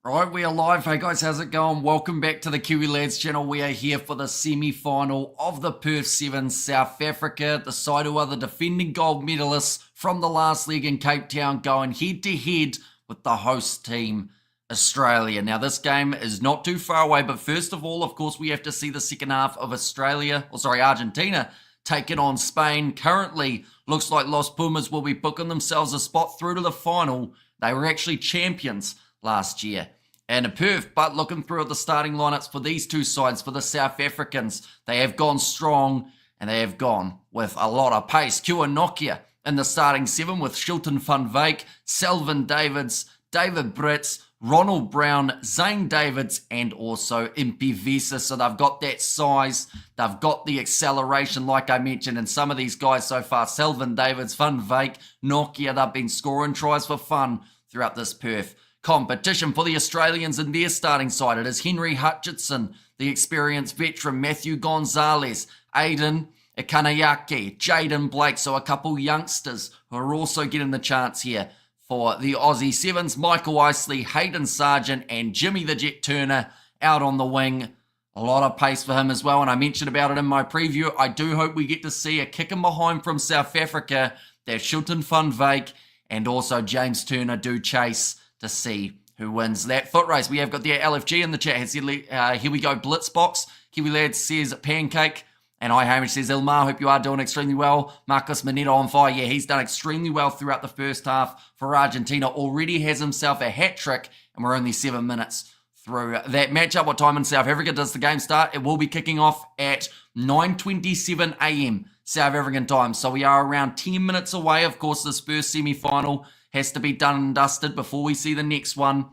Right, we are live. Hey guys, how's it going? Welcome back to the Kiwi Lads channel. We are here for the semi-final of the Perth Sevens, South Africa, the side who are the defending gold medalists from the last leg in Cape Town, going head-to-head with the host team, Australia. Now, this game is not too far away, but first of all, of course, we have to see the second half of Argentina taking on Spain. Currently, looks like Los Pumas will be booking themselves a spot through to the final. They were actually champions last year and Perth, but looking through at the starting lineups for these two sides, for the South Africans, they have gone strong and they have gone with a lot of pace. Kua Nokia in the starting seven with Shilton van Wyk, Selvin Davids, David Brits, Ronald Brown, Zane Davids, and also Impi Vesa. So they've got that size, they've got the acceleration, like I mentioned, and some of these guys so far, Selvin Davids, Van Wyk, Nokia, they've been scoring tries for fun throughout this Perth competition. For the Australians in their starting side, it is Henry Hutchinson, the experienced veteran, Matthew Gonzalez, Aiden Ikanayake, Jaden Blake, so a couple youngsters who are also getting the chance here for the Aussie Sevens. Michael Isley, Hayden Sargent, and Jimmy the Jet Turner out on the wing. A lot of pace for him as well, and I mentioned about it in my preview. I do hope we get to see a kick in behind from South Africa that Shilton van Wyk and also James Turner do chase to see who wins that foot race. We have got the LFG in the chat. Here we go, Blitzboks. Kiwi Lads says Pancake. And I, Hamish, says Ilmar, hope you are doing extremely well. Marcus Mineta on fire. Yeah, he's done extremely well throughout the first half for Argentina. Already has himself a hat trick, and we're only 7 minutes through that matchup. What time in South Africa does the game start? It will be kicking off at 9:27 a.m. South African time. So we are around 10 minutes away. Of course, this first semi-final has to be done and dusted before we see the next one.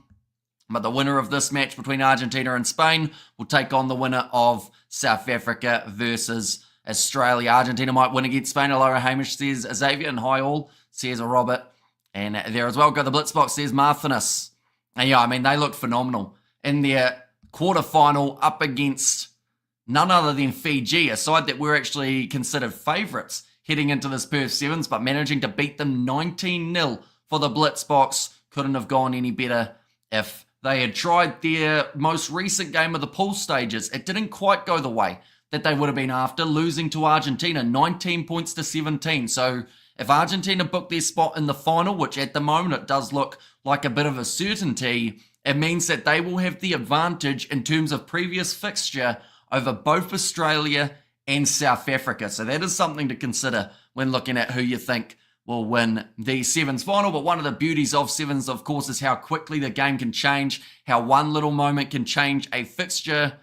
But the winner of this match between Argentina and Spain will take on the winner of South Africa versus Australia. Argentina might win against Spain. Hello, Hamish, says Xavier, and hi all, says Robert. And there as well, go the Blitzboks, says Marthinus. And yeah, I mean, they look phenomenal in their quarterfinal up against none other than Fiji, a side that were actually considered favourites heading into this Perth Sevens, but managing to beat them 19-0 for the Blitzboks. Couldn't have gone any better if they had tried their most recent game of the pool stages. It didn't quite go the way that they would have been after, losing to Argentina, 19 points to 17. So if Argentina book their spot in the final, which at the moment it does look like a bit of a certainty, it means that they will have the advantage in terms of previous fixture over both Australia and South Africa. So that is something to consider when looking at who you think will win the Sevens final. But one of the beauties of Sevens, of course, is how quickly the game can change, how one little moment can change a fixture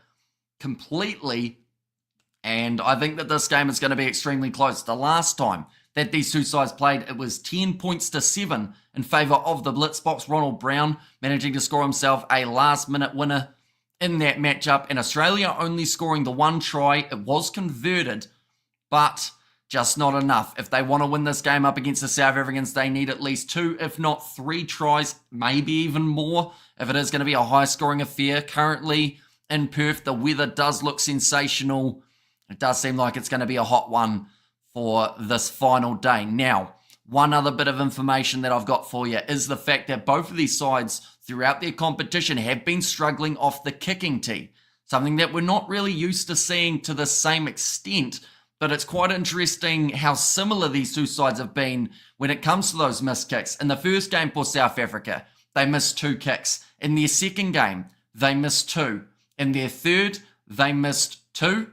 completely. And I think that this game is going to be extremely close. The last time that these two sides played, it was 10 points to 7 in favour of the Blitzboks. Ronald Brown managing to score himself a last-minute winner in that matchup, and Australia only scoring the one try. It was converted, but just not enough. If they want to win this game up against the South Africans, they need at least 2, if not 3 tries, maybe even more, if it is going to be a high-scoring affair. Currently in Perth, the weather does look sensational. It does seem like it's going to be a hot one for this final day. Now, one other bit of information that I've got for you is the fact that both of these sides throughout their competition have been struggling off the kicking tee, something that we're not really used to seeing to the same extent. But it's quite interesting how similar these two sides have been when it comes to those missed kicks. In the first game for South Africa, they missed 2 kicks. In their second game, they missed 2. In their third, they missed 2.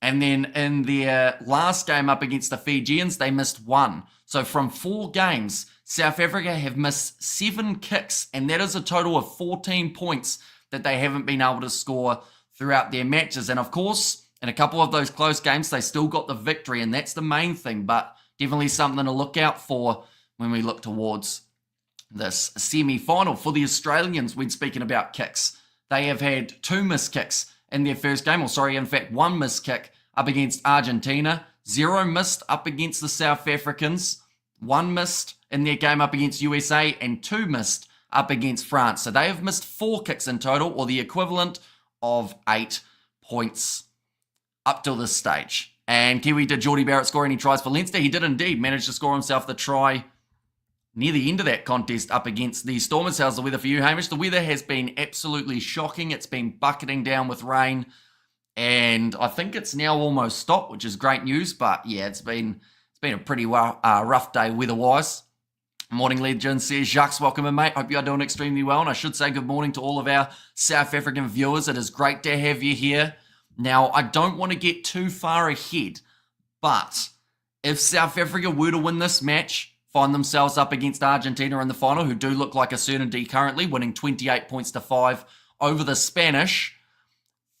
And then in their last game up against the Fijians, they missed 1. So from 4 games, South Africa have missed 7 kicks, and that is a total of 14 points that they haven't been able to score throughout their matches. And of course, in a couple of those close games, they still got the victory, and that's the main thing, but definitely something to look out for when we look towards this semi-final. For the Australians, when speaking about kicks, they have had 2 missed kicks in their first game, in fact, 1 missed kick up against Argentina, 0 missed up against the South Africans, 1 missed in their game up against USA, and 2 missed up against France. So they have missed 4 kicks in total, or the equivalent of 8 points up till this stage. And Kiwi, did Geordie Barrett score any tries for Leinster? He did indeed manage to score himself the try near the end of that contest up against the Stormers. How's the weather for you, Hamish? The weather has been absolutely shocking. It's been bucketing down with rain, and I think it's now almost stopped, which is great news. But yeah, it's been a pretty rough day weather-wise. Morning legend, says Jacques, welcome in, mate. Hope you are doing extremely well. And I should say good morning to all of our South African viewers. It is great to have you here. Now, I don't want to get too far ahead, but if South Africa were to win this match, find themselves up against Argentina in the final, who do look like a certainty currently, winning 28 points to 5 over the Spanish.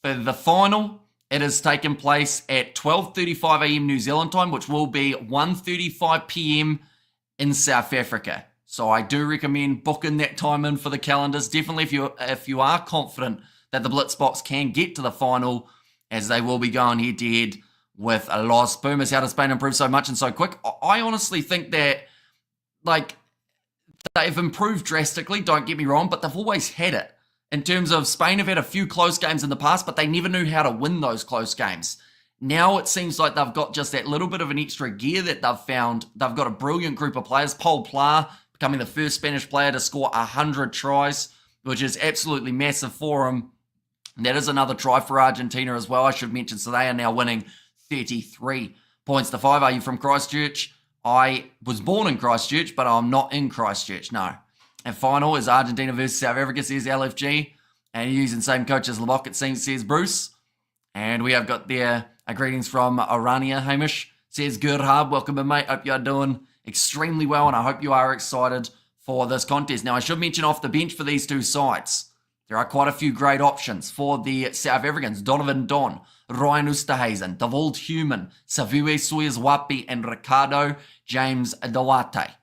For the final, it has taken place at 12:35 a.m. New Zealand time, which will be 1:35 p.m. in South Africa. So I do recommend booking that time in for the calendars. Definitely if you are confident that the Blitzboks can get to the final, as they will be going head-to-head with Los Pumas. How does Spain improve so much and so quick? I honestly think that, they've improved drastically, don't get me wrong, but they've always had it. In terms of Spain have had a few close games in the past, but they never knew how to win those close games. Now it seems like they've got just that little bit of an extra gear that they've found. They've got a brilliant group of players. Paul Pla becoming the first Spanish player to score 100 tries, which is absolutely massive for him. And that is another try for Argentina as well, I should mention. So they are now winning 33 points to 5. Are you from Christchurch? I was born in Christchurch, but I'm not in Christchurch, no. And final is Argentina versus South Africa, says LFG. And using the same coach as Lebok, it seems, says Bruce. And we have got there greetings from Orania, Hamish. Says Gerhard, welcome in, mate. Hope you are doing extremely well, and I hope you are excited for this contest. Now, I should mention off the bench for these two sides, there are quite a few great options for the South Africans. Donovan Don, Ryan Oosterhuizen, Davold Human, Savue Suez-Wapi, and Ricardo James Duarte.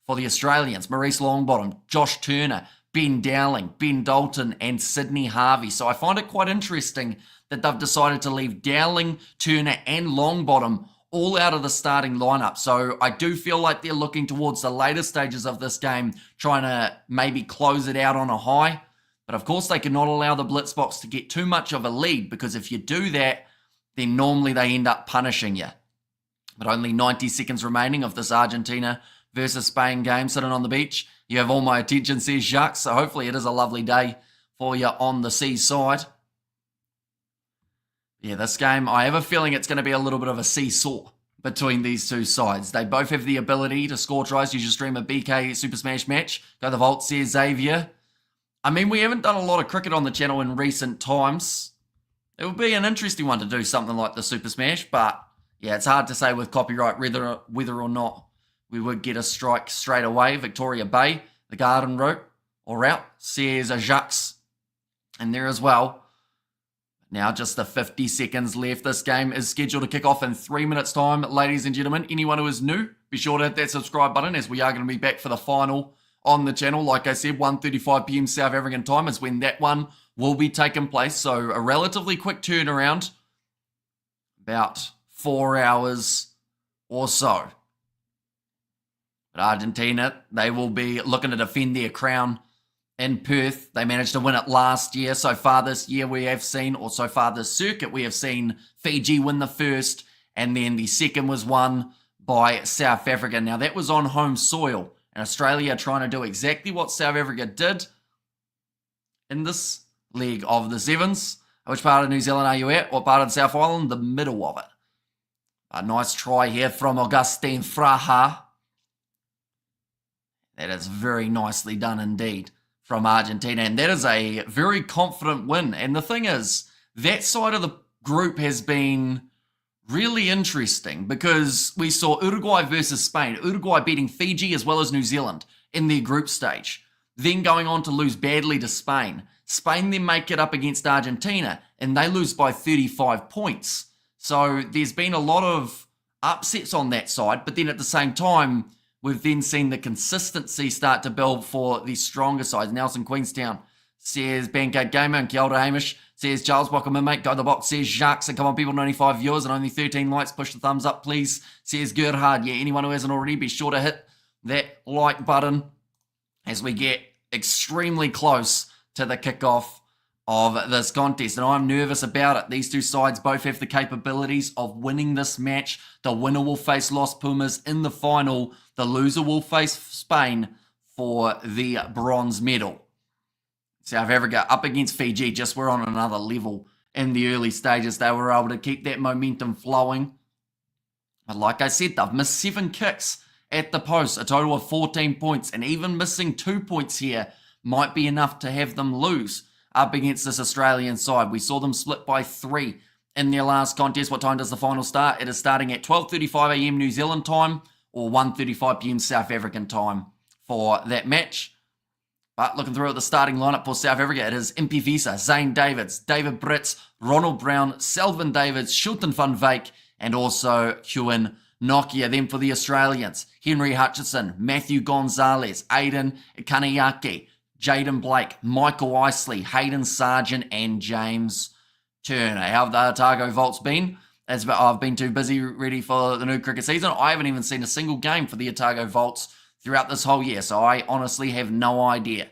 For the Australians, Maurice Longbottom, Josh Turner, Ben Dowling, Ben Dalton, and Sydney Harvey. So I find it quite interesting that they've decided to leave Dowling, Turner, and Longbottom all out of the starting lineup. So I do feel like they're looking towards the later stages of this game, trying to maybe close it out on a high. But of course, they cannot allow the Blitzboks to get too much of a lead, because if you do that, then normally they end up punishing you. But only 90 seconds remaining of this Argentina versus Spain game, sitting on the beach. You have all my attention, says Jacques. So hopefully it is a lovely day for you on the seaside. Yeah, this game, I have a feeling it's going to be a little bit of a seesaw between these two sides. They both have the ability to score tries. You should stream a BK Super Smash match. Go the Vault, says Xavier. I mean, we haven't done a lot of cricket on the channel in recent times. It would be an interesting one to do something like the Super Smash, but yeah, it's hard to say with copyright whether or not we would get a strike straight away. Victoria Bay, the garden route, says Jacques in there as well. Now just the 50 seconds left. This game is scheduled to kick off in 3 minutes time. Ladies and gentlemen, anyone who is new, be sure to hit that subscribe button, as we are going to be back for the final on the channel. Like I said, 1:35 p.m. South African time is when that one will be taking place. So a relatively quick turnaround, about 4 hours or so. But Argentina, they will be looking to defend their crown in Perth. They managed to win it last year. So far this year we have seen, or so far this circuit, we have seen Fiji win the first, and then the second was won by South Africa. Now that was on home soil, and Australia are trying to do exactly what South Africa did in this leg of the Sevens. Which part of New Zealand are you at? What part of the South Island? The middle of it. A nice try here from Augustine Fraha. That is very nicely done indeed from Argentina, and that is a very confident win. And the thing is, that side of the group has been really interesting, because we saw Uruguay versus Spain, Uruguay beating Fiji as well as New Zealand in their group stage, then going on to lose badly to Spain. Spain then make it up against Argentina, and they lose by 35 points. So there's been a lot of upsets on that side, but then at the same time, we've then seen the consistency start to build for the stronger sides. Nelson Queenstown says Bancade Gamer, and Kia ora Hamish says Charles, welcome in, mate. Go the box, says Jacques, and come on people, 95 viewers and only 13 likes. Push the thumbs up, please, says Gerhard. Yeah, anyone who hasn't already, be sure to hit that like button as we get extremely close to the kickoff of this contest. And I'm nervous about it. These two sides both have the capabilities of winning this match. The winner will face Los Pumas in the final. The loser will face Spain for the bronze medal. South Africa up against Fiji just were on another level in the early stages. They were able to keep that momentum flowing. But like I said, they've missed 7 kicks at the post, a total of 14 points, and even missing 2 points here might be enough to have them lose up against this Australian side. We saw them split by 3 in their last contest. What time does the final start? It is starting at 12:35 a.m. New Zealand time or 1:35 p.m. South African time for that match. But looking through at the starting lineup for South Africa, it is Impivisa, Zane Davids, David Brits, Ronald Brown, Selvin Davids, Shilton van Wyk, and also Huan Nokia. Then for the Australians, Henry Hutchison, Matthew Gonzalez, Aiden Kanayaki, Jaden Blake, Michael Isley, Hayden Sargent, and James Turner. How have the Otago Volts been? As I've been too busy ready for the new cricket season. I haven't even seen a single game for the Otago Volts throughout this whole year, so I honestly have no idea.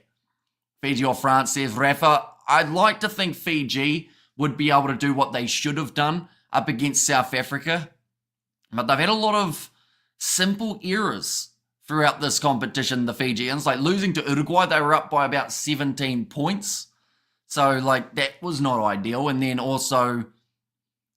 Fiji or France, says Rafa. I'd like to think Fiji would be able to do what they should have done up against South Africa, but they've had a lot of simple errors throughout this competition, the Fijians. Like losing to Uruguay, they were up by about 17 points. So, like, that was not ideal. And then also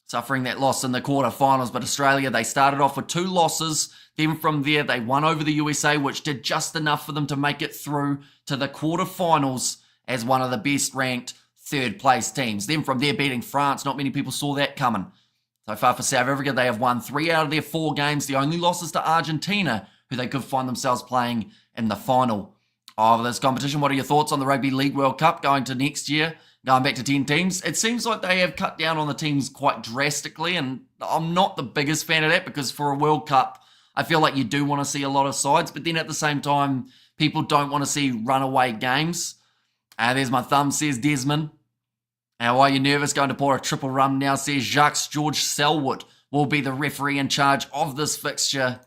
suffering that loss in the quarterfinals. But Australia, they started off with 2 losses. Then from there, they won over the USA, which did just enough for them to make it through to the quarterfinals as one of the best-ranked third-place teams. Then from there, beating France. Not many people saw that coming. So far for South Africa, they have won 3 out of their 4 games. The only losses to Argentina, who they could find themselves playing in the final of this competition. What are your thoughts on the Rugby League World Cup going to next year, going back to 10 teams? It seems like they have cut down on the teams quite drastically, and I'm not the biggest fan of that because for a World Cup, I feel like you do want to see a lot of sides, but then at the same time, people don't want to see runaway games. There's my thumb, says Desmond. Why are you nervous going to pour a triple rum now, says Jacques. George Selwood will be the referee in charge of this fixture.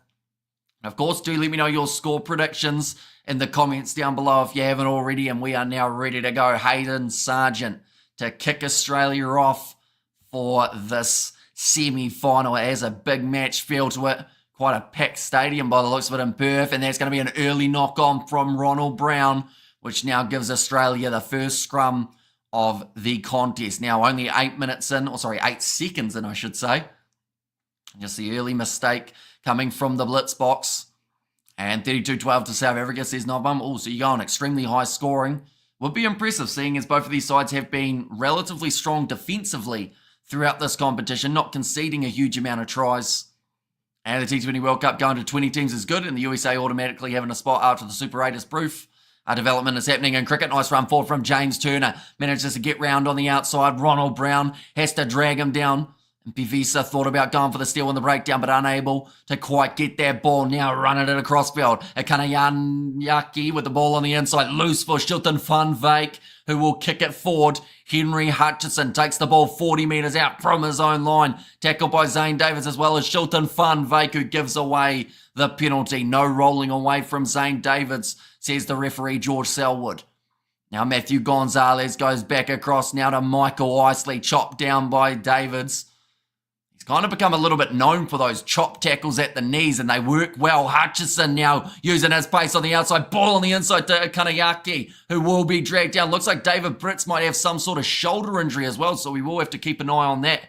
Of course, do let me know your score predictions in the comments down below if you haven't already. And we are now ready to go. Hayden Sargent to kick Australia off for this semi-final. It has a big match feel to it. Quite a packed stadium by the looks of it in Perth. And there's going to be an early knock-on from Ronald Brown, which now gives Australia the first scrum of the contest. Now only 8 minutes in, 8 seconds in, I should say. Just the early mistake coming from the Blitzboks. And 32-12 to South Africa, says Nobum. Oh, so you're going extremely high scoring. Would be impressive seeing as both of these sides have been relatively strong defensively throughout this competition, not conceding a huge amount of tries. And the T20 World Cup going to 20 teams is good, and the USA automatically having a spot after the Super 8 is proof. Development is happening in cricket. Nice run forward from James Turner. Manages to get round on the outside. Ronald Brown has to drag him down. And Pivisa thought about going for the steal on the breakdown, but unable to quite get that ball. Now running it across field. Kanayaki with the ball on the inside. Loose for Shilton van Wyk, who will kick it forward. Henry Hutchison takes the ball 40 metres out from his own line. Tackled by Zane Davids as well as Shilton van Wyk, who gives away the penalty. No rolling away from Zane Davids, says the referee George Selwood. Now Matthew Gonzalez goes back across now to Michael Isley, chopped down by Davids. He's kind of become a little bit known for those chop tackles at the knees, and they work well. Hutchison now using his pace on the outside, ball on the inside to Kanayaki, who will be dragged down. Looks like David Brits might have some sort of shoulder injury as well, so we will have to keep an eye on that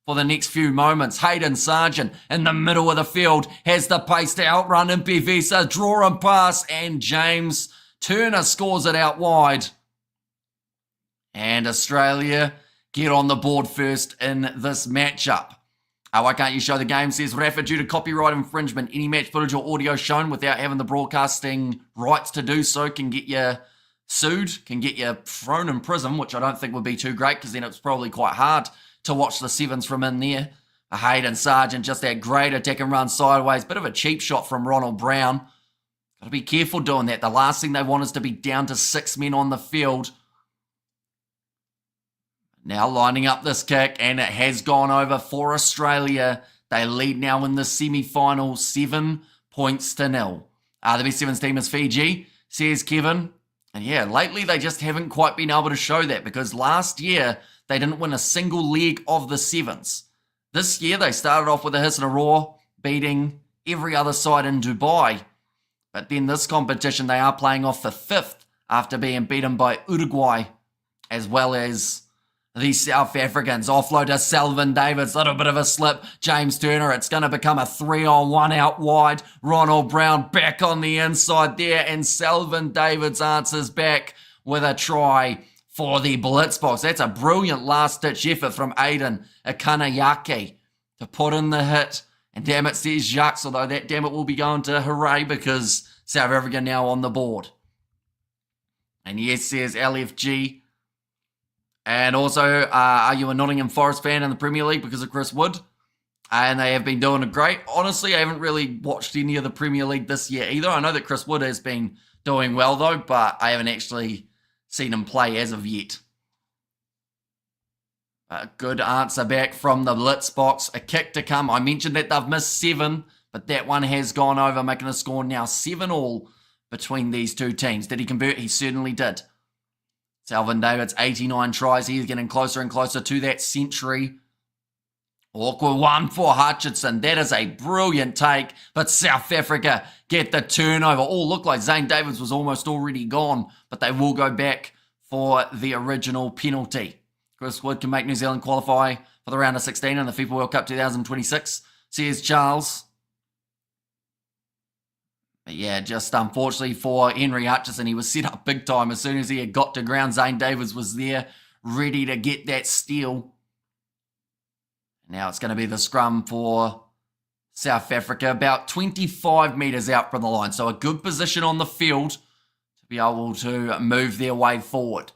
for the next few moments. Hayden Sargent in the middle of the field has the pace to outrun Impivisa, draw and pass, and James Turner scores it out wide. And Australia get on the board first in this matchup. Why can't you show the game, says Rafa, due to copyright infringement. Any match footage or audio shown without having the broadcasting rights to do so can get you sued, can get you thrown in prison, which I don't think would be too great because then it's probably quite hard to watch the Sevens from in there. Hayden Sargent, just that great attack and run sideways. Bit of a cheap shot from Ronald Brown. Got to be careful doing that. The last thing they want is to be down to 6 men on the field. Now lining up this kick, and it has gone over for Australia. They lead now in the semi-final 7-0. The best Sevens team is Fiji, says Kevin. And yeah, lately they just haven't quite been able to show that because last year they didn't win a single leg of the Sevens. This year they started off with a hiss and a roar, beating every other side in Dubai But then this competition, they are playing off for 5th after being beaten by Uruguay, as well as the South Africans. Offload to Selvin Davids, little bit of a slip. James Turner, it's going to become a 3-on-1 out wide. Ronald Brown back on the inside there, and Selvin Davids answers back with a try for the Blitzboks. That's a brilliant last-ditch effort from Aiden Akanayake to put in the hit. And damn it, says Jacques, although that damn it will be going to hooray because South Africa now on the board. And yes, says LFG. And also, are you a Nottingham Forest fan in the Premier League because of Chris Wood? And they have been doing it great. Honestly, I haven't really watched any of the Premier League this year either. I know that Chris Wood has been doing well though, but I haven't actually seen him play as of yet. A good answer back from the Blitzboks. A kick to come. I mentioned that they've missed 7, but that one has gone over, making a score now 7-all between these two teams. Did he convert? He certainly did. Selvin Davids, 89 tries. He's getting closer and closer to that century. Awkward one for Hutchinson. That is a brilliant take, but South Africa get the turnover. Oh, looked like Zane Davids was almost already gone, but they will go back for the original penalty. Chris Wood can make New Zealand qualify for the round of 16 in the FIFA World Cup 2026, says Charles. But yeah, just unfortunately for Henry Hutchison, he was set up big time. As soon as he had got to ground, Zane Davids was there, ready to get that steal. Now it's going to be the scrum for South Africa, about 25 metres out from the line. So a good position on the field to be able to move their way forward.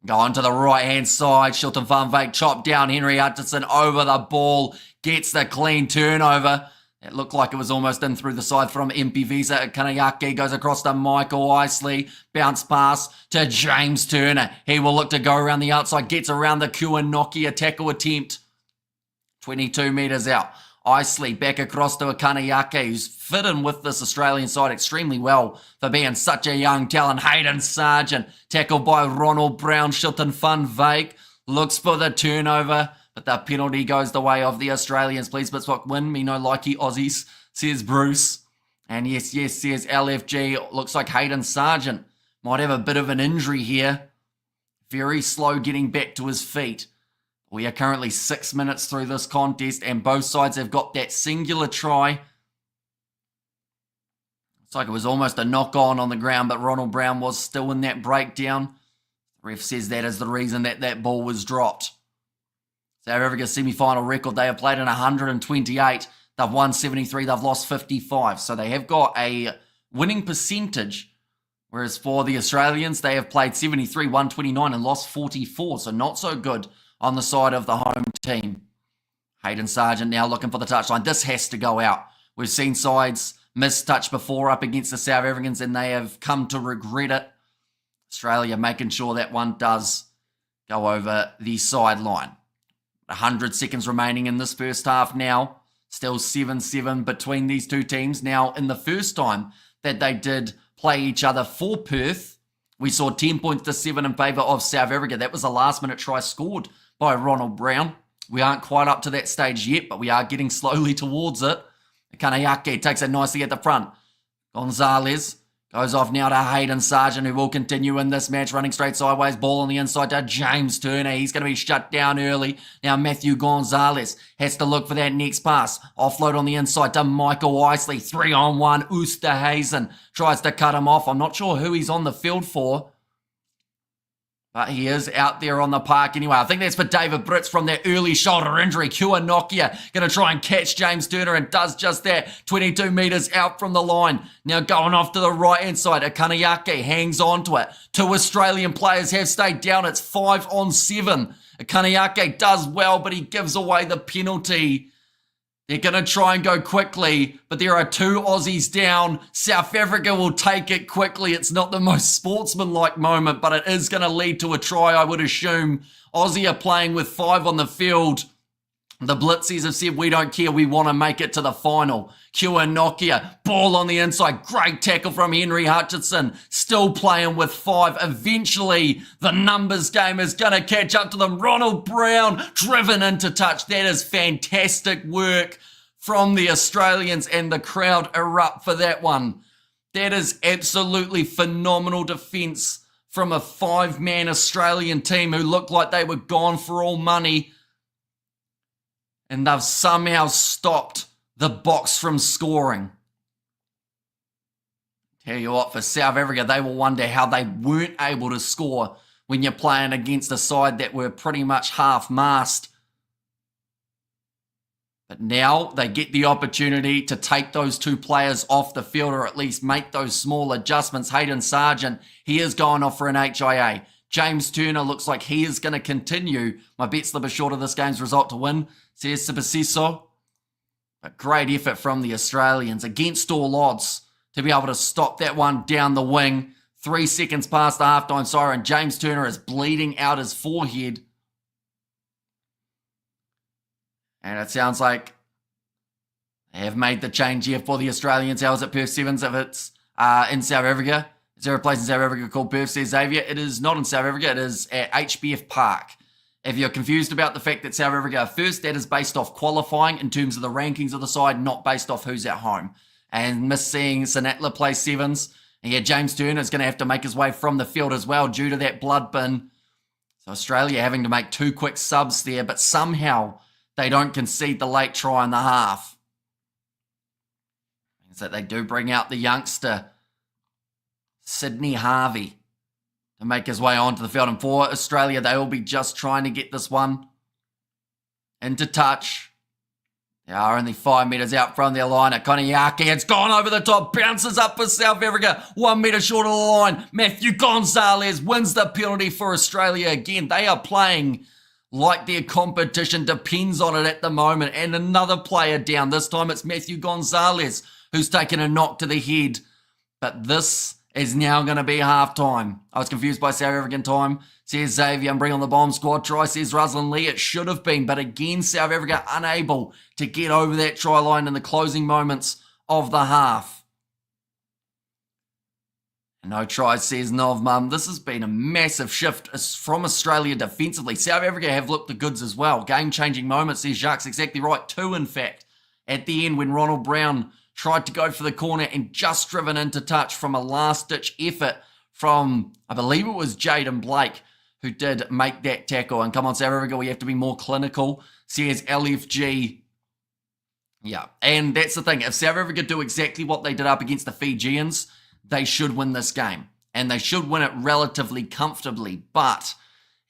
Going to the right-hand side, Shilton Van Wyk chop down Henry Hutchinson over the ball, gets the clean turnover. It looked like it was almost in through the side from MP Visa. Kanayake goes across to Michael Isley. Bounce pass to James Turner. He will look to go around the outside, gets around the Kuanokia tackle attempt. 22 metres out. Isley back across to Akanayake, who's fit in with this Australian side extremely well for being such a young talent. Hayden Sargent, tackled by Ronald Brown. Shilton Van Wyk looks for the turnover, but the penalty goes the way of the Australians. Please, Blitzboks win. Me no likey Aussies, says Bruce. And yes, says LFG. Looks like Hayden Sargent might have a bit of an injury here. Very slow getting back to his feet. We are currently 6 minutes through this contest, and both sides have got that singular try. It's like it was almost a knock-on the ground, but Ronald Brown was still in that breakdown. The ref says that is the reason that ball was dropped. South Africa's semi-final record, they have played in 128. They've won 73, they've lost 55. So they have got a winning percentage, whereas for the Australians, they have played 73, 129, and lost 44. So not so good on the side of the home team. Hayden Sargent now looking for the touchline. This has to go out. We've seen sides miss touch before up against the South Africans, and they have come to regret it. Australia making sure that one does go over the sideline. 100 seconds remaining in this first half now. Still 7-7 between these two teams. Now, in the first time that they did play each other for Perth, we saw 10 points to 7 in favour of South Africa. That was a last-minute try scored by Ronald Brown. We aren't quite up to that stage yet, but we are getting slowly towards it. Kanayake takes it nicely at the front. Gonzalez goes off now to Hayden Sargent, who will continue in this match, running straight sideways. Ball on the inside to James Turner. He's going to be shut down early. Now Matthew Gonzalez has to look for that next pass. Offload on the inside to Michael Isley. 3-on-1. Oosterhuizen tries to cut him off. I'm not sure who he's on the field for, but he is out there on the park anyway. I think that's for David Brits from that early shoulder injury. Kuanokia going to try and catch James Turner and does just that. 22 metres out from the line. Now going off to the right-hand side. Akanayake hangs on to it. 2 Australian players have stayed down. It's 5-on-7. Akanayake does well, but he gives away the penalty. They're going to try and go quickly, but there are 2 Aussies down. South Africa will take it quickly. It's not the most sportsmanlike moment, but it is going to lead to a try, I would assume. Aussie are playing with 5 on the field. The Blitzies have said, we don't care, we want to make it to the final. Kuanokia, ball on the inside. Great tackle from Henry Hutchinson. Still playing with 5. Eventually, the numbers game is going to catch up to them. Ronald Brown driven into touch. That is fantastic work from the Australians, and the crowd erupt for that one. That is absolutely phenomenal defence from a 5-man Australian team who looked like they were gone for all money. And they've somehow stopped the Boks from scoring. Tell you what, for South Africa, they will wonder how they weren't able to score when you're playing against a side that were pretty much half-mast. But now they get the opportunity to take those two players off the field, or at least make those small adjustments. Hayden Sargent, he is going off for an HIA. James Turner looks like he is going to continue. My bet slip is short of this game's result to win, says Sipasiso. But great effort from the Australians against all odds to be able to stop that one down the wing. 3 seconds past the halftime siren. James Turner is bleeding out his forehead. And it sounds like they have made the change here for the Australians. How is it Perth Sevens if it's in South Africa? Is there a place in South Africa called Perth, says Xavier? It is not in South Africa. It is at HBF Park. If you're confused about the fact that South Africa are first, that is based off qualifying in terms of the rankings of the side, not based off who's at home. And miss seeing Sinatla play sevens. And yeah, James Turner is going to have to make his way from the field as well due to that blood bin. So Australia having to make 2 quick subs there, but somehow they don't concede the late try in the half. Means that they do bring out the youngster, Sydney Harvey, to make his way onto the field. And for Australia, they will be just trying to get this one into touch. They are only 5 metres out from their line. Koniaki, it's gone over the top, bounces up for South Africa. 1 metre short of the line. Matthew Gonzalez wins the penalty for Australia again. They are playing like their competition depends on it at the moment. And another player down. This time it's Matthew Gonzalez who's taken a knock to the head. But this is now going to be half-time. I was confused by South African time. Says Xavier, and bring on the bomb squad. Try, says Ruslan Lee. It should have been. But again, South Africa unable to get over that try line in the closing moments of the half. No try, says Novmum. This has been a massive shift from Australia defensively. South Africa have looked the goods as well. Game-changing moments, says Jacques. Exactly right. 2, in fact, at the end when Ronald Brown tried to go for the corner and just driven into touch from a last-ditch effort from, I believe it was Jaden Blake, who did make that tackle. And come on, South Africa, we have to be more clinical, says LFG. Yeah, and that's the thing. If South Africa do exactly what they did up against the Fijians, they should win this game. And they should win it relatively comfortably. But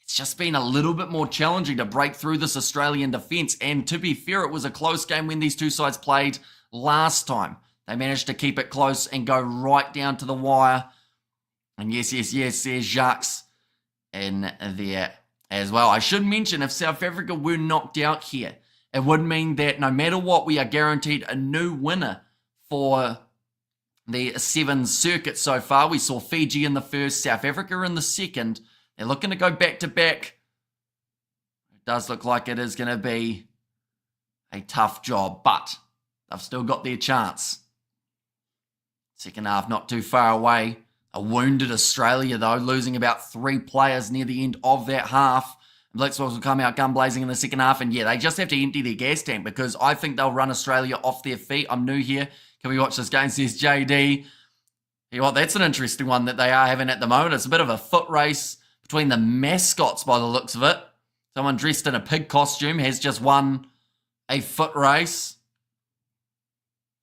it's just been a little bit more challenging to break through this Australian defence. And to be fair, it was a close game when these two sides played last time. They managed to keep it close and go right down to the wire. And yes, says Jacques in there as well. I should mention, if South Africa were knocked out here, it would mean that no matter what, we are guaranteed a new winner for the Sevens circuit so far. We saw Fiji in the first, South Africa in the second. They're looking to go back-to-back. It does look like it is going to be a tough job, but they've still got their chance. Second half not too far away. A wounded Australia, though, losing about 3 players near the end of that half. Blitzboks will come out gun blazing in the second half, and yeah, they just have to empty their gas tank because I think they'll run Australia off their feet. I'm new here. Can we watch this game, says JD. You know what, that's an interesting one that they are having at the moment. It's a bit of a foot race between the mascots by the looks of it. Someone dressed in a pig costume has just won a foot race.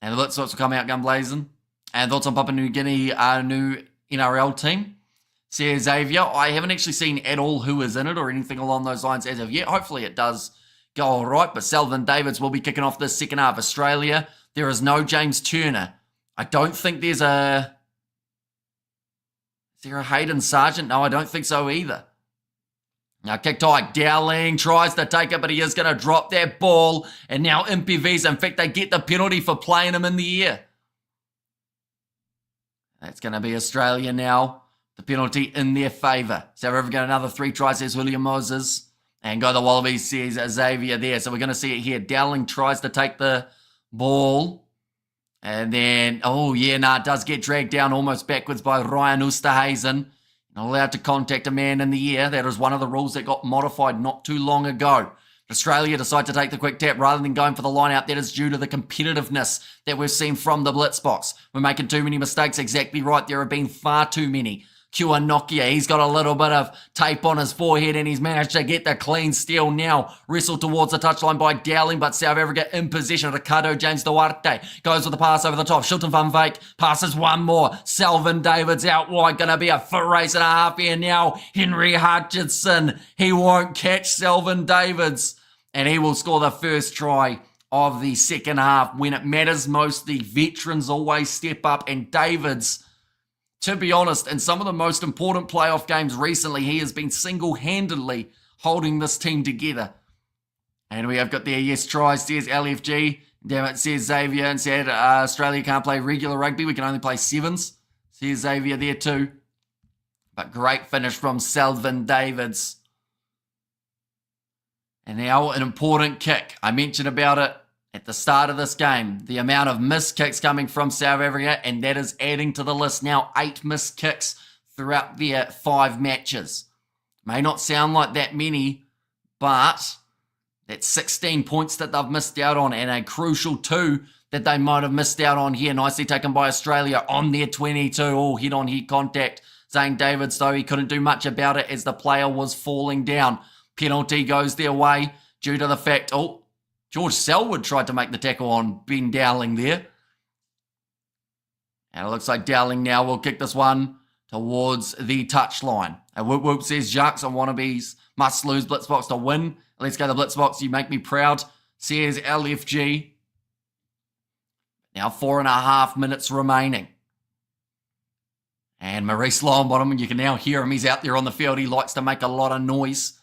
And the Blitzboks will come out gun blazing. And thoughts on Papua New Guinea, our new NRL team, says Xavier. I haven't actually seen at all who is in it or anything along those lines as of yet. Hopefully it does go all right. But Selvin Davids will be kicking off this second half. Australia, there is no James Turner. I don't think there's a... Is there a Hayden Sargent? No, I don't think so either. Now kick tight. Dowling tries to take it, but he is going to drop that ball. And now MPVs, in fact, they get the penalty for playing him in the air. That's going to be Australia now. The penalty in their favour. South Africa another 3 tries, says William Moses. And go the Wallabies, says Xavier there. So we're going to see it here. Dowling tries to take the ball. And then, it does get dragged down almost backwards by Ryan Oosterhuizen. Not allowed to contact a man in the air. That is one of the rules that got modified not too long ago. Australia decide to take the quick tap rather than going for the line out. That is due to the competitiveness that we've seen from the Blitzboks. We're making too many mistakes. Exactly right. There have been far too many. Kua Nokia, he's got a little bit of tape on his forehead and he's managed to get the clean steal now. Wrestled towards the touchline by Dowling, but South Africa in possession. Ricardo James Duarte goes with the pass over the top. Shilton van Wyk passes one more. Selvin Davids out wide. Going to be a foot race and a half here now. Henry Hutchinson, he won't catch Selvin Davids. And he will score the first try of the second half. When it matters most, the veterans always step up. And Davids, to be honest, in some of the most important playoff games recently, he has been single-handedly holding this team together. And we have got there, yes, tries, says LFG. Damn it, says Xavier, and said Australia can't play regular rugby. We can only play sevens. Says Xavier there too. But great finish from Selvin Davids. And now an important kick. I mentioned about it at the start of this game. The amount of missed kicks coming from South Africa, and that is adding to the list now. 8 missed kicks throughout their 5 matches. May not sound like that many, but that's 16 points that they've missed out on, and a crucial 2 that they might have missed out on here. Nicely taken by Australia on their 22. All hit-on-hit contact. Zane Davids, though, he couldn't do much about it as the player was falling down. Penalty goes their way due to the fact, George Selwood tried to make the tackle on Ben Dowling there. And it looks like Dowling now will kick this one towards the touchline. And Whoop Whoop says, Jacques and wannabes must lose Blitzboks to win. Let's go the Blitzboks, you make me proud, says LFG. Now 4.5 minutes remaining. And Maurice Longbottom, you can now hear him, he's out there on the field. He likes to make a lot of noise.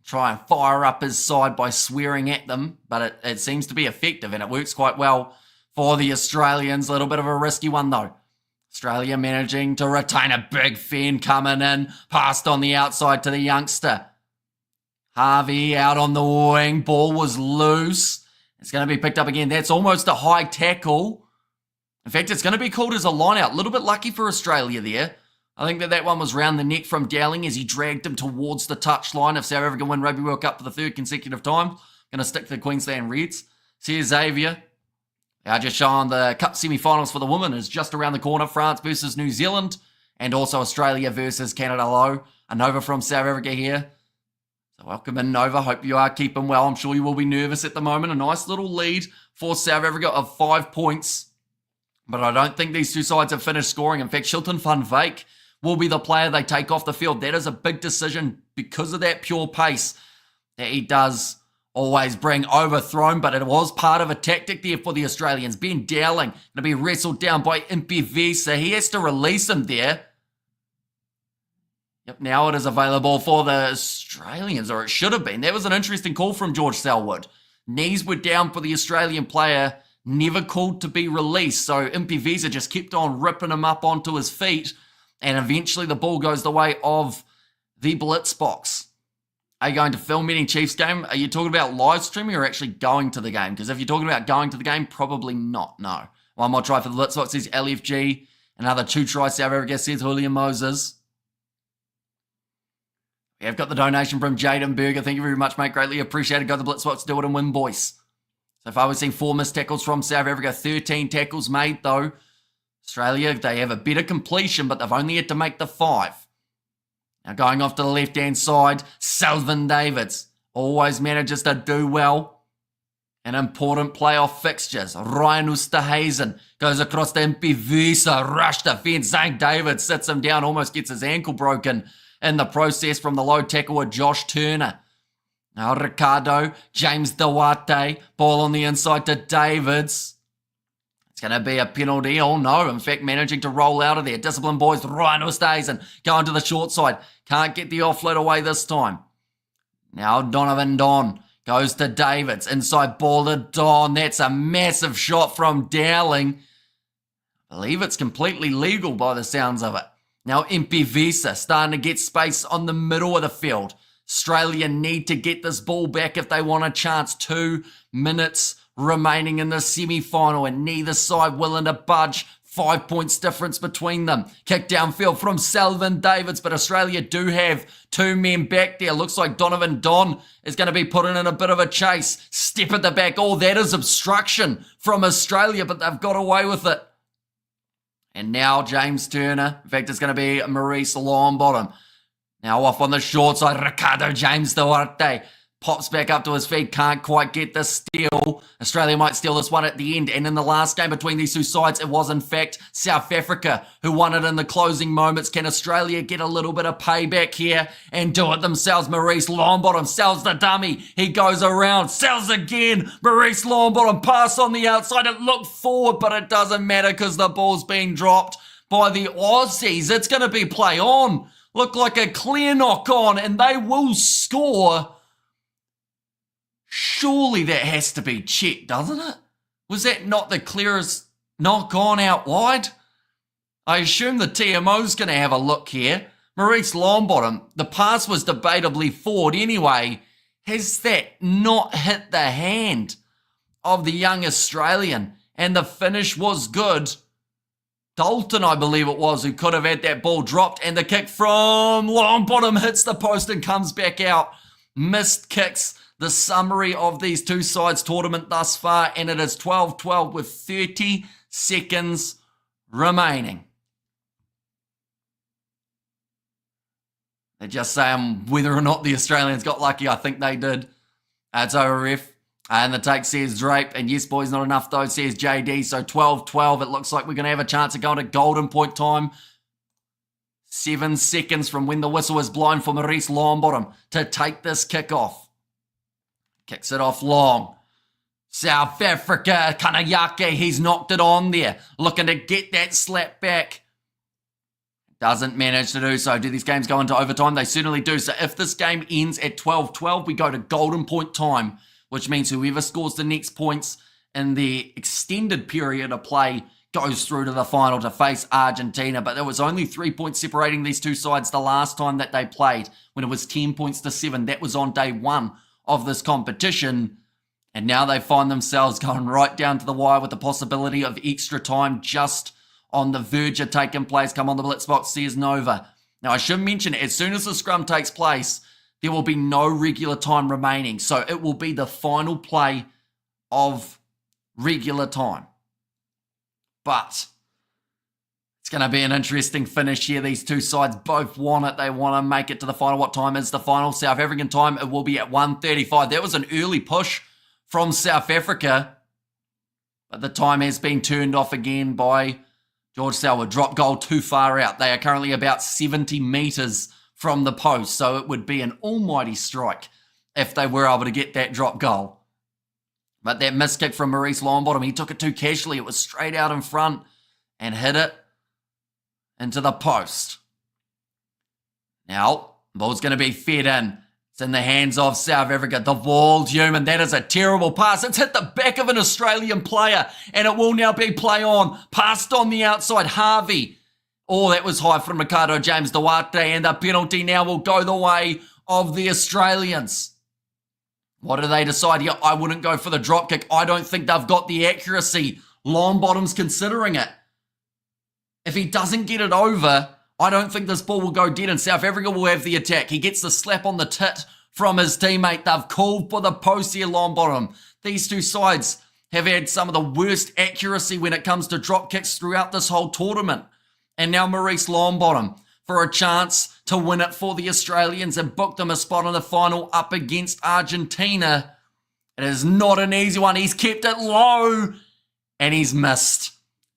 Try and fire up his side by swearing at them, but it seems to be effective and it works quite well for the Australians. A little bit of a risky one though. Australia managing to retain a big fan coming in, passed on the outside to the youngster. Harvey out on the wing, ball was loose. It's going to be picked up again. That's almost a high tackle. In fact, it's going to be called as a line out. A little bit lucky for Australia there. I think that one was round the neck from Dowling as he dragged him towards the touchline. If South Africa win Rugby World Cup for the 3rd consecutive time, going to stick to the Queensland Reds. Here's Xavier. Just showing the Cup semi-finals for the women is just around the corner. France versus New Zealand and also Australia versus Canada low. A Nova from South Africa here. So welcome in, Nova. Hope you are keeping well. I'm sure you will be nervous at the moment. A nice little lead for South Africa of 5 points. But I don't think these two sides have finished scoring. In fact, Shilton van Wyk will be the player they take off the field. That is a big decision because of that pure pace that he does always bring overthrown, but it was part of a tactic there for the Australians. Ben Dowling going to be wrestled down by Impivisa. He has to release him there. Yep, now it is available for the Australians, or it should have been. That was an interesting call from George Selwood. Knees were down for the Australian player, never called to be released, so Impivisa just kept on ripping him up onto his feet. And eventually the ball goes the way of the Blitzboks. Are you going to film any Chiefs game? Are you talking about live streaming or actually going to the game? Because if you're talking about going to the game, probably not, no. One more try for the Blitzboks, says LFG. Another 2 tries, South Africa, says Julian Moses. We have got the donation from Jaden Berger. Thank you very much, mate. Greatly appreciated. Go the Blitzboks, do it and win, boys. So far we've seen 4 missed tackles from South Africa, 13 tackles made though. Australia, they have a better completion, but they've only had to make the 5. Now going off to the left-hand side, Selvin Davids always manages to do well in important playoff fixtures. Ryan Oosterhuizen goes across to Impivisa, rush defense. Zane Davids sits him down, almost gets his ankle broken in the process from the low tackle with Josh Turner. Now Ricardo, James Duarte, ball on the inside to Davids. It's going to be a penalty. Oh, no. In fact, managing to roll out of there. Discipline boys. Ryan Oosterhuizen going to the short side. Can't get the offload away this time. Now Donovan Don goes to Davids. Inside ball to Don. That's a massive shot from Dowling. I believe it's completely legal by the sounds of it. Now Impivisa starting to get space on the middle of the field. Australia need to get this ball back if they want a chance. 2 minutes remaining in the semi-final and neither side willing to budge 5 points difference between them. Kick downfield from Selvin Davids, but Australia do have 2 men back there. Looks like Donovan Don is going to be putting in a bit of a chase. Step at the back. Oh, that is obstruction from Australia, but they've got away with it. And now James Turner. In fact, it's going to be Maurice Longbottom. Now off on the short side, Ricardo James Duarte pops back up to his feet, can't quite get the steal. Australia might steal this one at the end. And in the last game between these two sides, it was in fact South Africa who won it in the closing moments. Can Australia get a little bit of payback here and do it themselves? Maurice Longbottom sells the dummy. He goes around, sells again. Maurice Longbottom pass on the outside. It looked forward, but it doesn't matter because the ball's being dropped by the Aussies. It's going to be play on. Look like a clear knock on, and they will score. Surely that has to be checked, doesn't it? Was that not the clearest knock on out wide? I assume the TMO's going to have a look here. Maurice Longbottom, the pass was debatably forward anyway. Has that not hit the hand of the young Australian? And the finish was good. Dalton, I believe it was, who could have had that ball dropped. And the kick from Longbottom hits the post and comes back out. Missed kicks. The summary of these two sides tournament thus far, and it is 12-12 with 30 seconds remaining. They're just saying whether or not the Australians got lucky. I think they did. It's over, ref. And the take says Drape, and yes, boys, not enough though, says JD. So 12-12, it looks like we're going to have a chance of going to golden point time. 7 seconds from when the whistle is blown for Maurice Longbottom to take this kick off. Kicks it off long. South Africa, Kanayake, he's knocked it on there. Looking to get that slap back. Doesn't manage to do so. Do these games go into overtime? They certainly do. So if this game ends at 12-12, we go to golden point time, which means whoever scores the next points in the extended period of play goes through to the final to face Argentina. But there was only 3 points separating these two sides the last time that they played, when it was 10 points to 7. That was on day 1 of this competition, and now they find themselves going right down to the wire with the possibility of extra time just on the verge of taking place. Come on, the Blitzboks, says Nova. Now, I should mention, as soon as the scrum takes place, there will be no regular time remaining, so it will be the final play of regular time. But it's going to be an interesting finish here. These two sides both want it. They want to make it to the final. What time is the final? South African time, it will be at 1:35. That was an early push from South Africa, but the time has been turned off again by George Selwood. Drop goal too far out. They are currently about 70 metres from the post, so it would be an almighty strike if they were able to get that drop goal. But that missed kick from Maurice Longbottom, he took it too casually. It was straight out in front and hit it into the post. Now, ball's going to be fed in. It's in the hands of South Africa. The ball, human. That is a terrible pass. It's hit the back of an Australian player, and it will now be play on. Passed on the outside. Harvey. Oh, that was high from Ricardo James Duarte, and the penalty now will go the way of the Australians. What do they decide here? I wouldn't go for the drop kick. I don't think they've got the accuracy. Longbottom's considering it. If he doesn't get it over, I don't think this ball will go dead, and South Africa will have the attack. He gets the slap on the tit from his teammate. They've called for the post here, Longbottom. These two sides have had some of the worst accuracy when it comes to drop kicks throughout this whole tournament. And now Maurice Longbottom for a chance to win it for the Australians and book them a spot in the final up against Argentina. It is not an easy one. He's kept it low, and he's missed,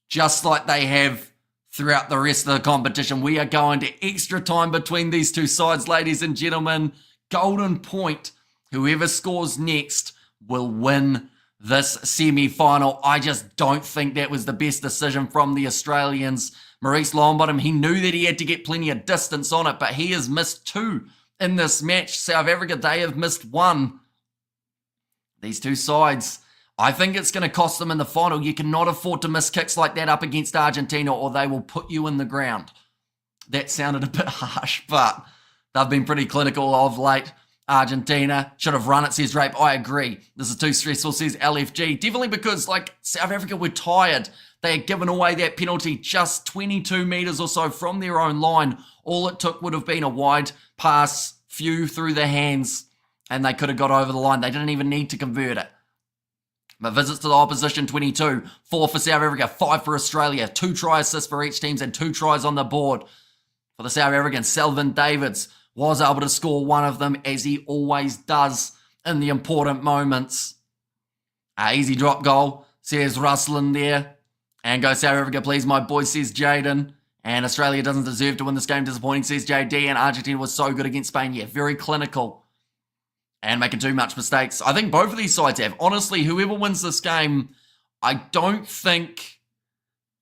just like they have throughout the rest of the competition. We are going to extra time between these two sides, ladies and gentlemen. Golden point. Whoever scores next will win this semi-final. I just don't think that was the best decision from the Australians. Maurice Longbottom, he knew that he had to get plenty of distance on it, but he has missed 2 in this match. South Africa, they have missed 1. These two sides, I think it's going to cost them in the final. You cannot afford to miss kicks like that up against Argentina, or they will put you in the ground. That sounded a bit harsh, but they've been pretty clinical of late. Argentina should have run it, says Drape. I agree. This is too stressful, says LFG. Definitely because, like, South Africa were tired. They had given away that penalty just 22 metres or so from their own line. All it took would have been a wide pass, few through the hands, and they could have got over the line. They didn't even need to convert it. But visits to the opposition, 22. 4 for South Africa, 5 for Australia. 2 try assists for each team and 2 tries on the board. For the South Africans, Selvin Davids was able to score one of them, as he always does in the important moments. Easy drop goal, says Ruslan there. And go South Africa, please, my boy, says Jaden. And Australia doesn't deserve to win this game, disappointing, says JD. And Argentina was so good against Spain. Yeah, very clinical. And making too much mistakes. I think both of these sides have. Honestly, whoever wins this game, I don't think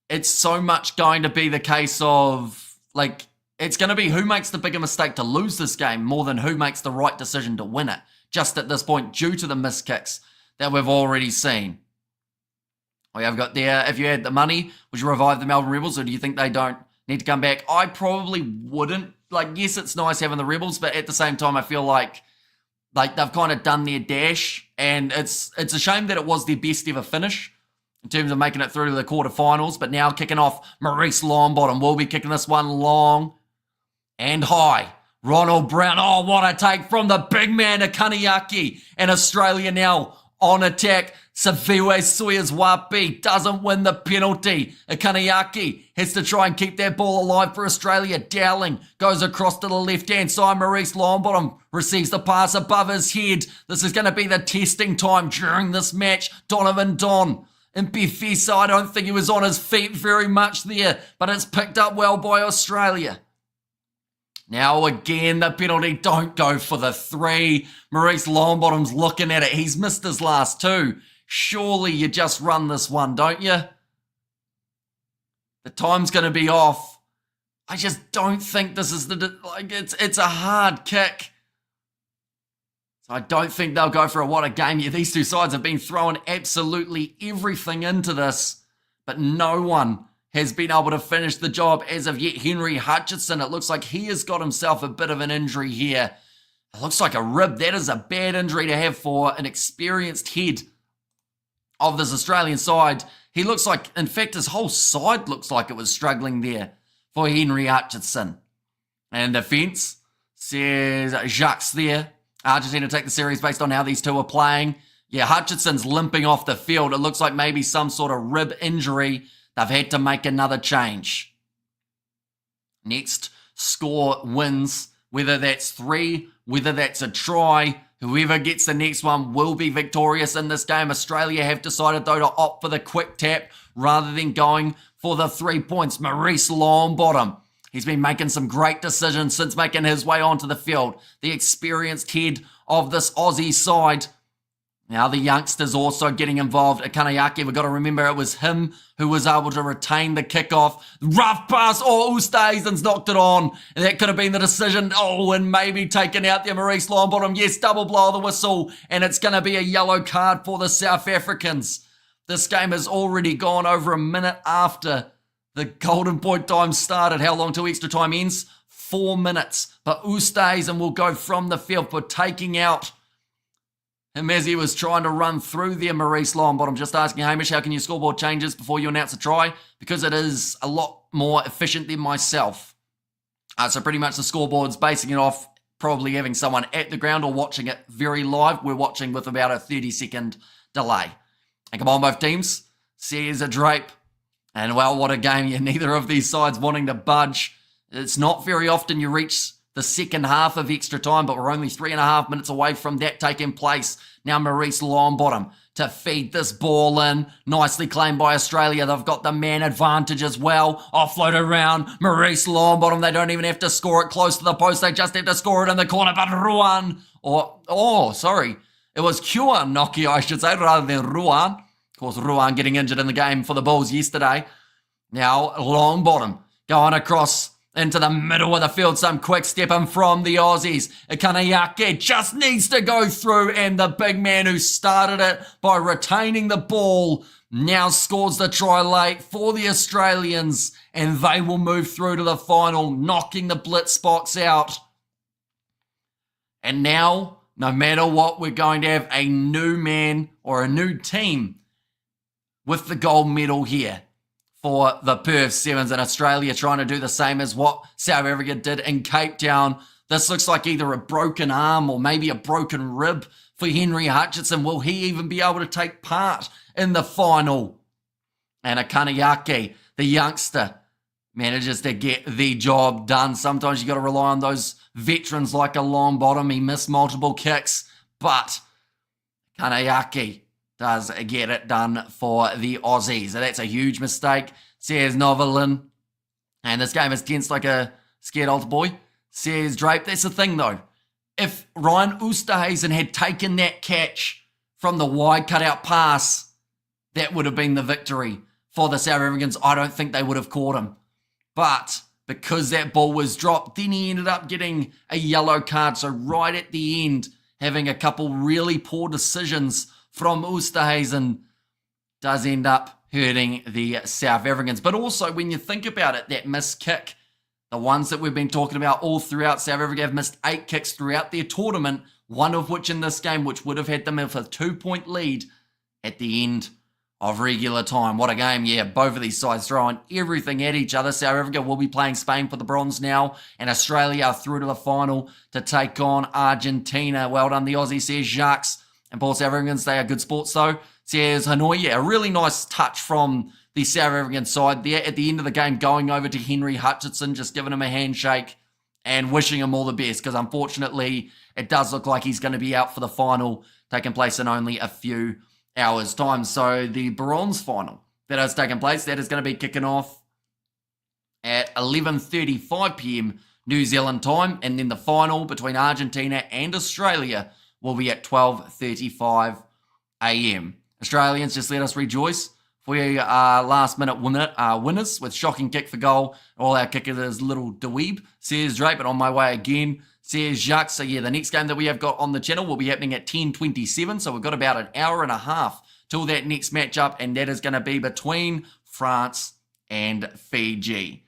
it's so much going to be the case of, like, it's going to be who makes the bigger mistake to lose this game more than who makes the right decision to win it. Just at this point, due to the missed kicks that we've already seen. We have got there, if you had the money, would you revive the Melbourne Rebels, or do you think they don't need to come back? I probably wouldn't. Like, yes, it's nice having the Rebels, but at the same time, I feel like they've kind of done their dash, and it's a shame that it was their best ever finish in terms of making it through to the quarterfinals. But now kicking off, Maurice Longbottom will be kicking this one long and high. Ronald Brown, oh, what a take from the big man of Kaniaki. And Australia now on attack. Saviwe Soyaswapi doesn't win the penalty. Kaniaki has to try and keep that ball alive for Australia. Dowling goes across to the left-hand side. Maurice Longbottom receives the pass above his head. This is going to be the testing time during this match. Donovan Don in Befesa, I don't think he was on his feet very much there, but it's picked up well by Australia. Now again, the penalty, don't go for the 3. Maurice Longbottom's looking at it. He's missed his last 2. Surely you just run this one, don't you? The time's going to be off. I just don't think this is it's a hard kick. So I don't think they'll go for a what a game. Yeah, these two sides have been throwing absolutely everything into this, but no one has been able to finish the job as of yet. Henry Hutchinson, it looks like he has got himself a bit of an injury here. It looks like a rib. That is a bad injury to have for an experienced head of this Australian side. He looks like, in fact, his whole side looks like it was struggling there for Henry Hutchinson. And defence says Jacques there. Argentina take the series based on how these two are playing. Yeah, Hutchinson's limping off the field. It looks like maybe some sort of rib injury. They've had to make another change. Next score wins, whether that's 3, whether that's a try. Whoever gets the next one will be victorious in this game. Australia have decided, though, to opt for the quick tap rather than going for the 3 points. Maurice Longbottom, he's been making some great decisions since making his way onto the field. The experienced head of this Aussie side. Now the youngsters also getting involved. Kanayaki, we've got to remember it was him who was able to retain the kickoff. Rough pass. Oh, Oosthuizen's knocked it on. And that could have been the decision. Oh, and maybe taken out there Maurice Longbottom. Yes, double blow of the whistle. And it's going to be a yellow card for the South Africans. This game has already gone over a minute after the golden point time started. How long till extra time ends? 4 minutes. But Oosthuizen will go from the field for taking out him as he was trying to run through there, Maurice Longbottom. Just asking Hamish, how can you scoreboard changes before you announce a try? Because it is a lot more efficient than myself. So pretty much the scoreboard's basing it off probably having someone at the ground or watching it very live. We're watching with about a 30-second delay. And come on, both teams. Says a Drape. And well, what a game. Yeah, neither of these sides wanting to budge. It's not very often you reach the second half of extra time, but we're only 3.5 minutes away from that taking place. Now Maurice Longbottom to feed this ball in. Nicely claimed by Australia. They've got the man advantage as well. Offload around. Maurice Longbottom. They don't even have to score it close to the post. They just have to score it in the corner. But Ruan, it was Kuan Nokia, I should say, rather than Ruan. Of course, Ruan getting injured in the game for the Bulls yesterday. Now Longbottom going across into the middle of the field, some quick stepping from the Aussies. Kanayake just needs to go through, and the big man who started it by retaining the ball now scores the try late for the Australians, and they will move through to the final, knocking the Blitzboks out. And now no matter what, we're going to have a new man or a new team with the gold medal here for the Perth Sevens, and Australia trying to do the same as what South Africa did in Cape Town. This looks like either a broken arm or maybe a broken rib for Henry Hutchinson. Will he even be able to take part in the final? And Akanayake, the youngster, manages to get the job done. Sometimes you got to rely on those veterans like a Longbottom. He missed multiple kicks, but Kanayake does get it done for the Aussies. So that's a huge mistake, says Novelin. And this game is tense like a scared old boy, says Drape. That's the thing, though. If Ryan Oosterhuizen had taken that catch from the wide cutout pass, that would have been the victory for the South Africans. I don't think they would have caught him. But because that ball was dropped, then he ended up getting a yellow card. So right at the end, having a couple really poor decisions from Oosterhuizen does end up hurting the South Africans. But also, when you think about it, that missed kick, the ones that we've been talking about all throughout, South Africa have missed 8 kicks throughout their tournament, one of which in this game, which would have had them with a 2-point lead at the end of regular time. What a game. Yeah, both of these sides throwing everything at each other. South Africa will be playing Spain for the bronze now, and Australia are through to the final to take on Argentina. Well done, the Aussie, says Jacques. And Paul, South Africans, they are good sports though, says Hanoi. Yeah, a really nice touch from the South African side there at the end of the game, going over to Henry Hutchinson, just giving him a handshake and wishing him all the best, because unfortunately it does look like he's going to be out for the final, taking place in only a few hours' time. So the bronze final that has taken place, that is going to be kicking off at 11:35 p.m. New Zealand time, and then the final between Argentina and Australia will be at 12:35 a.m. Australians, just let us rejoice. We are last-minute winners with shocking kick for goal. All our kickers, little dweeb, says Drape, but on my way again, says Jacques. So yeah, the next game that we have got on the channel will be happening at 10:27. So we've got about an hour and a half till that next matchup, and that is going to be between France and Fiji.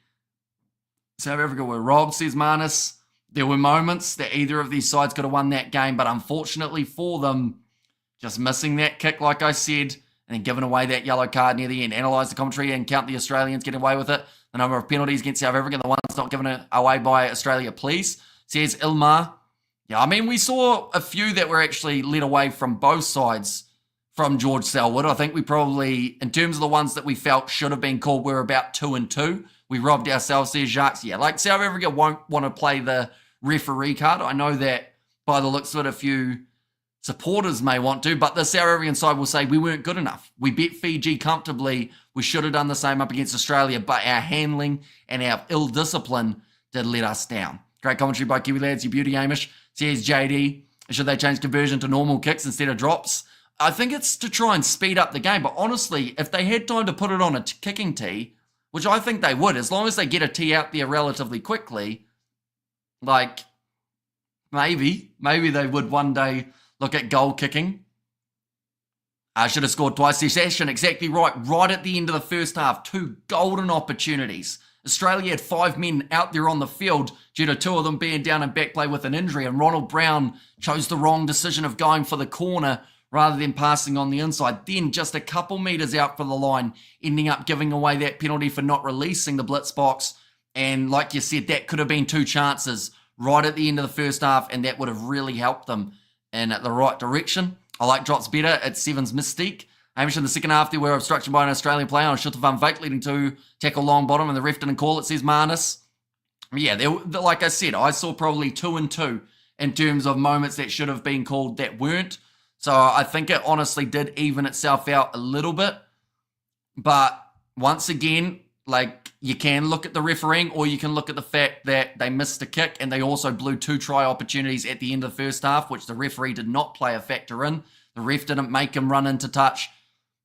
South Africa were robbed, says Marnus. There were moments that either of these sides could have won that game, but unfortunately for them, just missing that kick, like I said, and then giving away that yellow card near the end. Analyse the commentary and count the Australians getting away with it. The number of penalties against South Africa, the ones not given away by Australia, please, says Ilmar. Yeah, I mean, we saw a few that were actually led away from both sides from George Selwood. I think we probably, in terms of the ones that we felt should have been called, we're about 2-2. We robbed ourselves, says Jacques. Yeah, like South Africa won't want to play the referee card. I know that by the looks of it, a few supporters may want to, but the South African side will say we weren't good enough. We beat Fiji comfortably. We should have done the same up against Australia, but our handling and our ill discipline did let us down. Great commentary by Kiwi Lads, you beauty Amish, says JD. Should they change conversion to normal kicks instead of drops? I think it's to try and speed up the game, but honestly, if they had time to put it on a kicking tee, which I think they would, as long as they get a tee out there relatively quickly, like, maybe they would one day look at goal kicking. Should have scored twice. Session, exactly right. Right at the end of the first half, 2 golden opportunities. Australia had 5 men out there on the field due to 2 of them being down in back play with an injury, and Ronald Brown chose the wrong decision of going for the corner rather than passing on the inside. Then just a couple metres out for the line, ending up giving away that penalty for not releasing the Blitzboks. And like you said, that could have been 2 chances right at the end of the first half, and that would have really helped them in the right direction. I like drops better. It's Sevens mystique. Hamish in the second half, there were obstruction by an Australian player on a shot of Van Vyk, leading to tackle long bottom, and the ref didn't call it, says Marnus. Yeah, like I said, I saw probably 2-2 in terms of moments that should have been called that weren't. So I think it honestly did even itself out a little bit. But once again, like, you can look at the refereeing, or you can look at the fact that they missed a kick and they also blew 2 try opportunities at the end of the first half, which the referee did not play a factor in. The ref didn't make him run into touch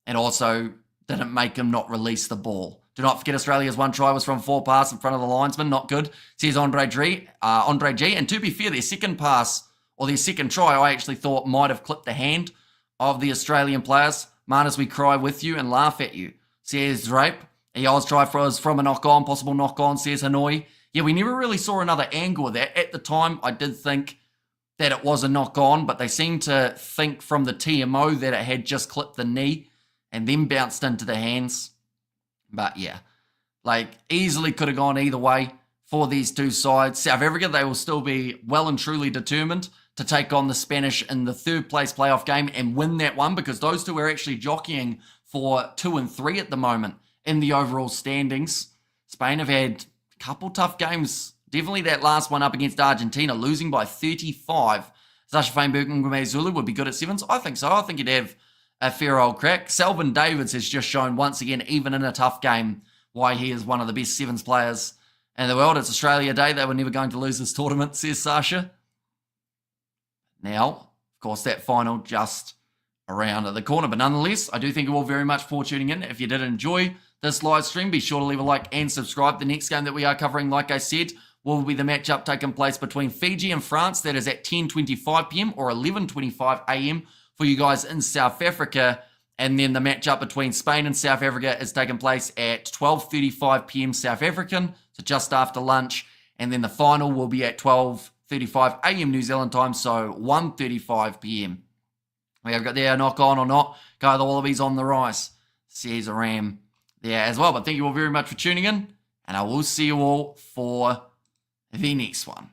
and also didn't make him not release the ball. Do not forget Australia's 1 try was from 4 pass in front of the linesman. Not good, says Andre G. And to be fair, their second pass, or their second try, I actually thought might have clipped the hand of the Australian players. Marnus, we cry with you and laugh at you, says Drape. Eol's try was from a knock-on, possible knock-on, says Hanoi. Yeah, we never really saw another angle of that. At the time, I did think that it was a knock on, but they seemed to think from the TMO that it had just clipped the knee and then bounced into the hands. But yeah, like easily could have gone either way for these two sides. South Africa, they will still be well and truly determined to take on the Spanish in the third place playoff game and win that one, because those two are actually jockeying for 2 and 3 at the moment in the overall standings. Spain have had a couple tough games. Definitely that last one up against Argentina, losing by 35. Sasha Feinberg and Ngume Zulu would be good at sevens. I think so. I think he'd have a fair old crack. Selvin Davids has just shown once again, even in a tough game, why he is one of the best sevens players in the world. It's Australia Day. They were never going to lose this tournament, says Sasha. Now, of course, that final just around the corner. But nonetheless, I do thank you all very much for tuning in. If you did enjoy this live stream, be sure to leave a like and subscribe. The next game that we are covering, like I said, will be the matchup taking place between Fiji and France. That is at 10:25 p.m. or 11:25 a.m. for you guys in South Africa. And then the matchup between Spain and South Africa is taking place at 12:35 p.m. South African, so just after lunch. And then the final will be at 12:35 a.m. New Zealand time, so 1:35 p.m. We have got there, knock on or not. Go the Wallabies on the rise. Caesar Ram there as well. But thank you all very much for tuning in, and I will see you all for the next one.